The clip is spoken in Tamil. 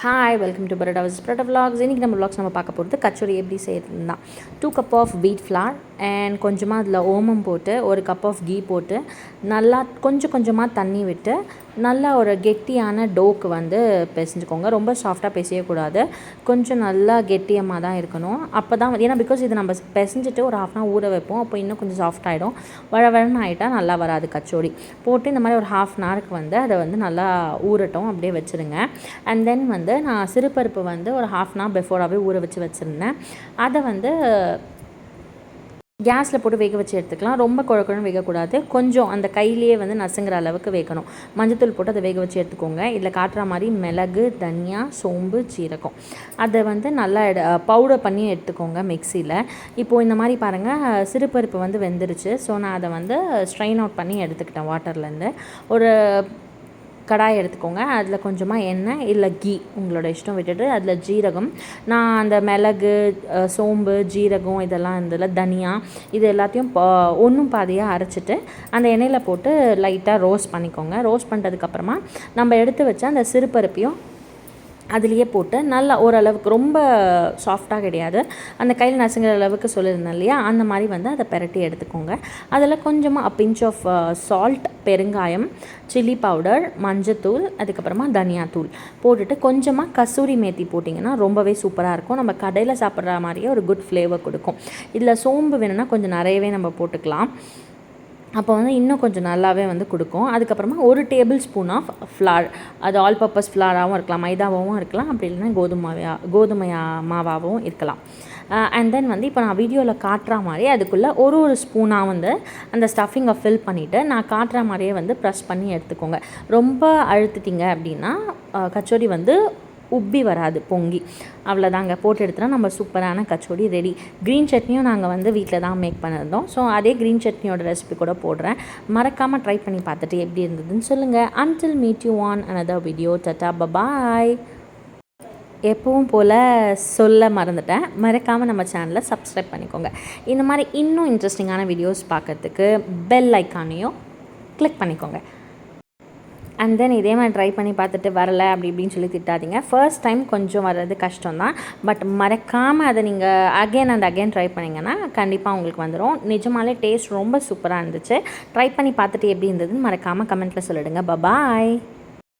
Hi welcome to Baroda vlogs. இன்றைக்கி நம்ம விலாக்ஸ் நம்ம பார்க்க போகிறது கச்சோரி எப்படி செய்யறது தான். 2 cup of wheat flour and கொஞ்சமாக அதில் ஓமம் போட்டு 1 கப் ஆஃப் கீ போட்டு நல்லா கொஞ்சமாக தண்ணி விட்டு நல்லா ஒரு கெட்டியான டோக்கு வந்து பிசைஞ்சுக்கோங்க. ரொம்ப சாஃப்டாக பிசையக்கூடாது, கொஞ்சம் நல்லா கெட்டியமாக தான் இருக்கணும். அப்போ தான் ஏன்னா பிகாஸ் இது நம்ம பிசைஞ்சிட்டு ஒரு 1/2 ஊற வைப்போம். அப்போ இன்னும் கொஞ்சம் சாஃப்ட் ஆகிடும். வழவழன்னு ஆகிட்டால் நல்லா வராது கச்சோரி. போட்டு இந்த மாதிரி ஒரு 1/2 வந்து அதை வந்து நல்லா ஊறட்டும், அப்படியே வச்சுருங்க. அண்ட் தென் வந்து நான் சிறுபருப்பு வந்து ஒரு 1/2 பிஃபோராகவே ஊற வச்சுருந்தேன். அதை வந்து கேஸில் போட்டு வேக வச்சு எடுத்துக்கலாம். ரொம்ப குழக்குழன்னு வேகக்கூடாது, கொஞ்சம் அந்த கையிலேயே வந்து நசுங்கிற அளவுக்கு வேகணும். மஞ்சத்தூள் போட்டு அதை வேக வச்சு எடுத்துக்கோங்க. இதில் காட்டுற மாதிரி மிளகு, தனியா, சோம்பு, சீரகம் அதை வந்து நல்லா பவுடர் பண்ணி எடுத்துக்கோங்க மிக்சியில். இப்போது இந்த மாதிரி பாருங்கள், சிறுபருப்பு வந்து வெந்துருச்சு. ஸோ நான் அதை வந்து ஸ்ட்ரெயின் அவுட் பண்ணி எடுத்துக்கிட்டேன் வாட்டர்லேருந்து. ஒரு கடாய் எடுத்துக்கோங்க. அதில் கொஞ்சமாக எண்ணெய் இல்லை கீ உங்களோட இஷ்டம் விட்டுட்டு அதில் ஜீரகம், நான் அந்த மிளகு, சோம்பு, ஜீரகம் இதெல்லாம் இருந்ததில் தனியா இது எல்லாத்தையும் ஒன்றும் பாதியாக அரைச்சிட்டு அந்த எண்ணெயில் போட்டு லைட்டாக ரோஸ்ட் பண்ணிக்கோங்க. ரோஸ்ட் பண்ணுறதுக்கப்புறமா நம்ம எடுத்து வச்ச அந்த சிறுபருப்பையும் அதுலேயே போட்டு நல்லா ஓரளவுக்கு, ரொம்ப சாஃப்டாக கிடையாது, அந்த கையில் நசுங்கிற அளவுக்கு சொல்லியிருந்தேன் இல்லையா, அந்த மாதிரி வந்து அதை பெரட்டி எடுத்துக்கோங்க. அதில் கொஞ்சமாக பிஞ்ச் ஆஃப் சால்ட், பெருங்காயம், சில்லி பவுடர், மஞ்சத்தூள், அதுக்கப்புறமா தனியாத்தூள் போட்டுட்டு கொஞ்சமாக கசூரி மேத்தி போட்டிங்கன்னா ரொம்பவே சூப்பராக இருக்கும். நம்ம கடையில் சாப்பிட்ற மாதிரியே ஒரு குட் ஃப்ளேவர் கொடுக்கும். இதில் சோம்பு வேணும்னா கொஞ்சம் நிறையவே நம்ம போட்டுக்கலாம். அப்போ வந்து இன்னும் கொஞ்சம் நல்லாவே வந்து கொடுக்கும். அதுக்கப்புறமா 1 டேபிள் ஸ்பூன் ஆஃப் ஃப்ளார், அது ஆல் பர்பஸ் ஃப்ளாராகவும் இருக்கலாம், மைதாவாகவும் இருக்கலாம், அப்படி இல்லைன்னா கோதுமை மாவாகவும் இருக்கலாம். அண்ட் தென் வந்து இப்போ நான் வீடியோவில் காட்டுற மாதிரி அதுக்குள்ளே ஒரு ஸ்பூனாக வந்து அந்த ஸ்டஃபிங்கை ஃபில் பண்ணிவிட்டு நான் காட்டுற மாதிரியே வந்து ப்ரெஸ் பண்ணி எடுத்துக்கோங்க. ரொம்ப அழுத்திட்டிங்க அப்படின்னா கச்சோரி வந்து உப்பி வராது, பொங்கி. அவ்வளோதாங்க, போட்டு எடுத்துனா நம்ம சூப்பரான கச்சோரி ரெடி. க்ரீன் சட்னியும் நாங்கள் வந்து வீட்டில் தான் மேக் பண்ணியிருந்தோம். ஸோ அதே க்ரீன் சட்னியோட ரெசிபி கூட போடுறேன், மறக்காமல் ட்ரை பண்ணி பார்த்துட்டு எப்படி இருந்ததுன்னு சொல்லுங்கள். until meet you on another video. tata bye. எப்பவும் போல் சொல்ல மறந்துட்டேன், மறக்காமல் நம்ம சேனலை சப்ஸ்கிரைப் பண்ணிக்கோங்க. இந்த மாதிரி இன்னும் இன்ட்ரெஸ்டிங்கான வீடியோஸ் பார்க்குறதுக்கு பெல் ஐக்கானையும் கிளிக் பண்ணிக்கோங்க. அண்ட் தென் இதே மாதிரி ட்ரை பண்ணி பார்த்துட்டு வரலை அப்படி இப்படின்னு சொல்லி திட்டாதீங்க. ஃபர்ஸ்ட் டைம் கொஞ்சம் வர்றது கஷ்டம்தான், பட் மறக்காமல் அதை நீங்கள் அகெயின் அண்ட் அகெயின் ட்ரை பண்ணிங்கன்னா கண்டிப்பாக உங்களுக்கு வந்துடும். நிஜமாலே டேஸ்ட் ரொம்ப சூப்பராக இருந்துச்சு. ட்ரை பண்ணி பார்த்துட்டு எப்படி இருந்ததுன்னு மறக்காமல் கமெண்ட்டில் சொல்லிடுங்க. பாய்.